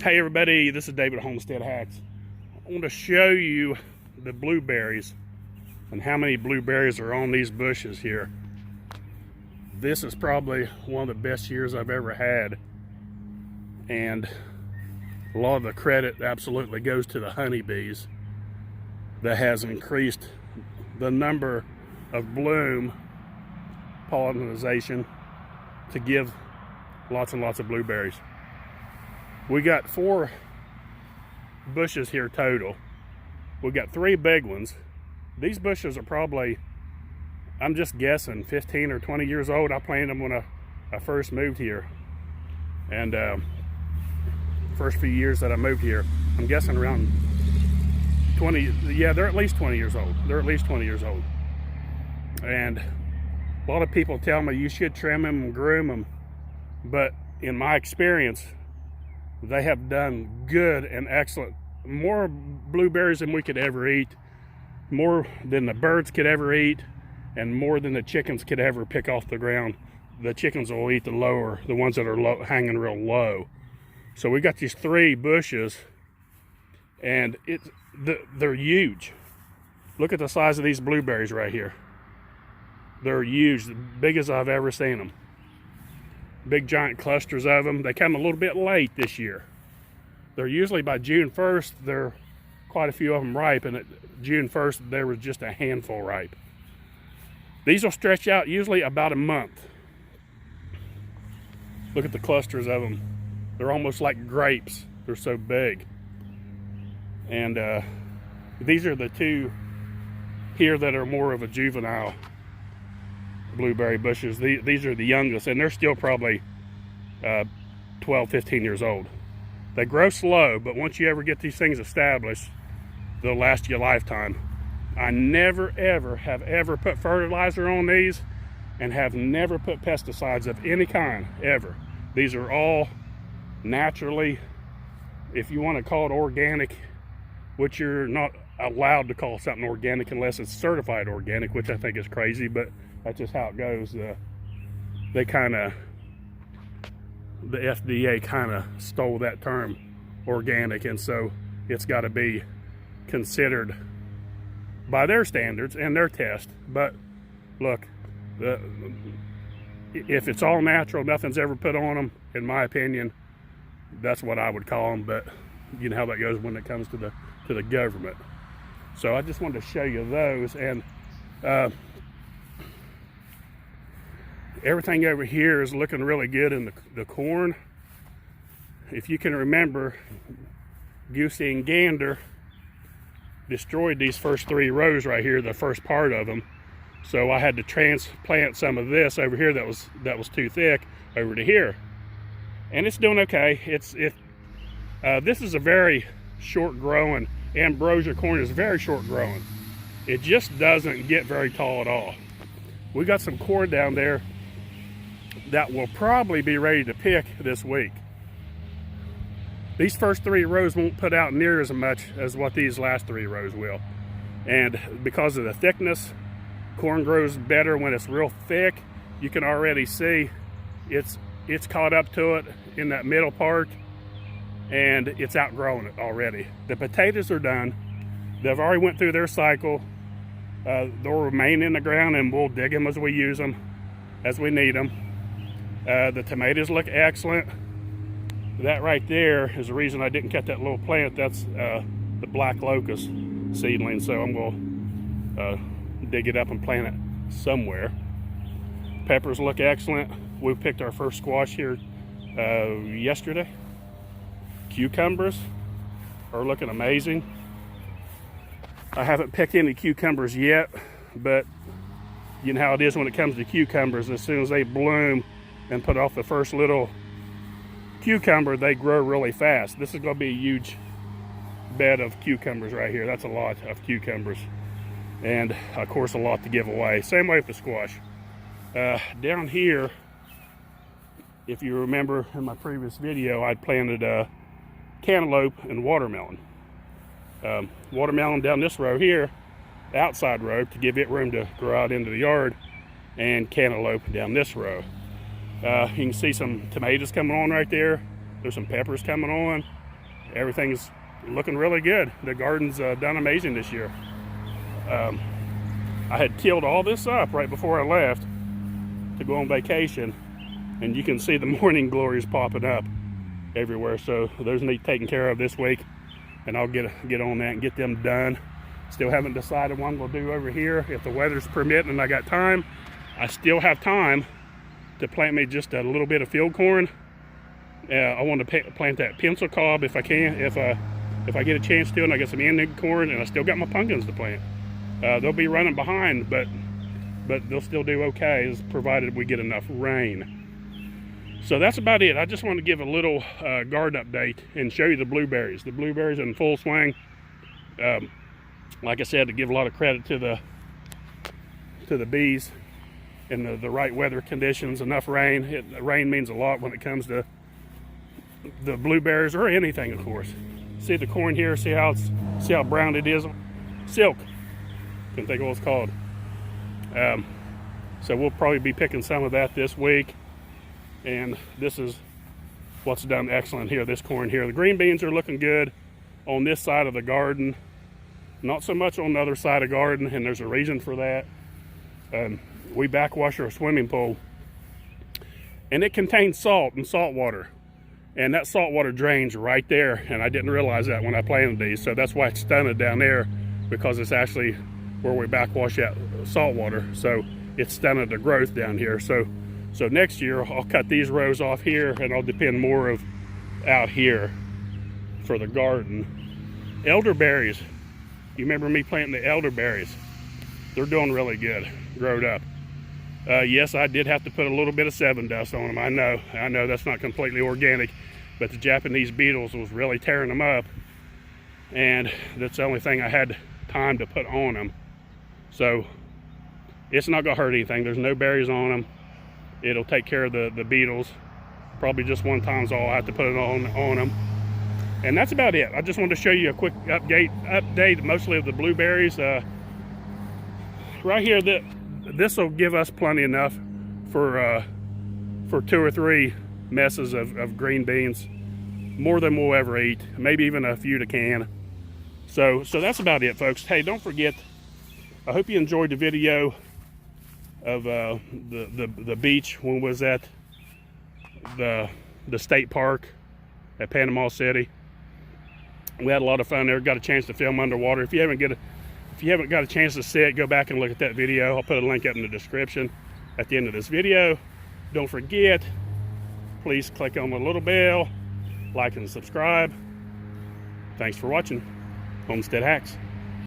Hey everybody, this is David Homestead Hacks. I want to show you the blueberries and how many blueberries are on these bushes here. This is probably one of the best years I've ever had, and a lot of the credit absolutely goes to the honeybees that has increased the number of bloom pollination to give lots and lots of blueberries. We got 4 bushes here total. We got 3 big ones. These bushes are probably, I'm just guessing, 15 or 20 years old. I planted them when I first moved here. And first few years that I moved here, I'm guessing around 20, yeah, they're at least 20 years old. They're at least 20 years old. And a lot of people tell me you should trim them and groom them. But in my experience, they have done good and excellent. More blueberries than we could ever eat, more than the birds could ever eat, and more than the chickens could ever pick off the ground. The chickens will eat the ones that are hanging real low. So we got these 3 bushes, and they're huge. Look at the size of these blueberries right here. They're huge, the biggest I've ever seen them. Big giant clusters of them. They come a little bit late this year. They're usually by June 1st, they're quite a few of them ripe, and at June 1st there was just a handful ripe. These will stretch out usually about a month. Look at the clusters of them. They're almost like grapes. They're so big. And these are the 2 here that are more of a juvenile blueberry bushes. These are the youngest, and they're still probably 12, 15 years old. They grow slow, but once you ever get these things established, they'll last you a lifetime. I never ever put fertilizer on these, and have never put pesticides of any kind ever. These are all naturally, if you want to call it organic, which you're not allowed to call something organic unless it's certified organic, which I think is crazy, but that's just how it goes. The FDA kind of stole that term, organic, and so it's got to be considered by their standards and their test. But look, if it's all natural, nothing's ever put on them, in my opinion, that's what I would call them. But you know how that goes when it comes to the government. So I just wanted to show you those, and everything over here is looking really good in the corn. If you can remember, Goosey and Gander destroyed these first 3 rows right here, the first part of them. So I had to transplant some of this over here that was too thick over to here, and it's doing okay. This is a very short growing. Ambrosia corn is very short growing. It just doesn't get very tall at all. We got some corn down there that will probably be ready to pick this week. These first 3 rows won't put out near as much as what these last 3 rows will. And because of the thickness, corn grows better when it's real thick. You can already see it's caught up to it in that middle part, and it's outgrowing it already. The potatoes are done. They've already went through their cycle. They'll remain in the ground, and we'll dig them as we use them, as we need them. The tomatoes look excellent. That right there is the reason I didn't cut that little plant. That's the black locust seedling, so I'm going to dig it up and plant it somewhere. Peppers look excellent. We picked our first squash here yesterday. Cucumbers are looking amazing. I haven't picked any cucumbers yet, but you know how it is when it comes to cucumbers. As soon as they bloom and put off the first little cucumber, they grow really fast. This is going to be a huge bed of cucumbers right here. That's a lot of cucumbers, and of course a lot to give away. Same way with the squash. Down here, if you remember in my previous video, I planted cantaloupe and watermelon. Watermelon down this row here, the outside row, to give it room to grow out into the yard, and cantaloupe down this row. You can see some tomatoes coming on right there. There's some peppers coming on. everything's looking really good. The garden's done amazing this year. I had tilled all this up right before I left to go on vacation, and you can see the morning glories popping up everywhere. So those need taken care of this week, and I'll get on that and get them done. Still haven't decided what we'll do over here. If the weather's permitting and I got time, I still have time to plant me just a little bit of field corn. I want to plant that pencil cob if I can, if I get a chance to, and I get some Indian corn, and I still got my pumpkins to plant. They'll be running behind, but they'll still do okay, provided we get enough rain. So that's about it. I just want to give a little garden update and show you the blueberries. The blueberries are in full swing. Like I said, to give a lot of credit to the bees and the right weather conditions, enough rain. Rain means a lot when it comes to the blueberries, or anything, of course. See the corn here, see how brown it is. Silk, couldn't think of what it's called. So we'll probably be picking some of that this week, and this is what's done excellent here, this corn here. The green beans are looking good on this side of the garden, not so much on the other side of the garden, and there's a reason for that. We backwash our swimming pool, and it contains salt and salt water. And that salt water drains right there, and I didn't realize that when I planted these. So that's why it's stunted down there, because it's actually where we backwash that salt water. So it's stunted the growth down here. So next year I'll cut these rows off here, and I'll depend more of out here for the garden. Elderberries, you remember me planting the elderberries? They're doing really good, growed up. Yes, I did have to put a little bit of 7 dust on them. I know that's not completely organic, but the Japanese beetles was really tearing them up, and that's the only thing I had time to put on them. So it's not gonna hurt anything. There's no berries on them. It'll take care of the beetles. Probably just one time's all I have to put it on them. And that's about it. I just wanted to show you a quick update mostly of the blueberries. Right here, this will give us plenty enough for 2 or 3 messes of green beans, more than we'll ever eat, maybe even a few to can. So that's about it, folks. Hey, don't forget, I hope you enjoyed the video of the beach when we was at the state park at Panama City. We had a lot of fun there. Got a chance to film underwater. If you haven't got a chance to see it, go back and look at that video. I'll put a link up in the description at the end of this video. Don't forget, please click on the little bell, like and subscribe. Thanks for watching Homestead Hacks.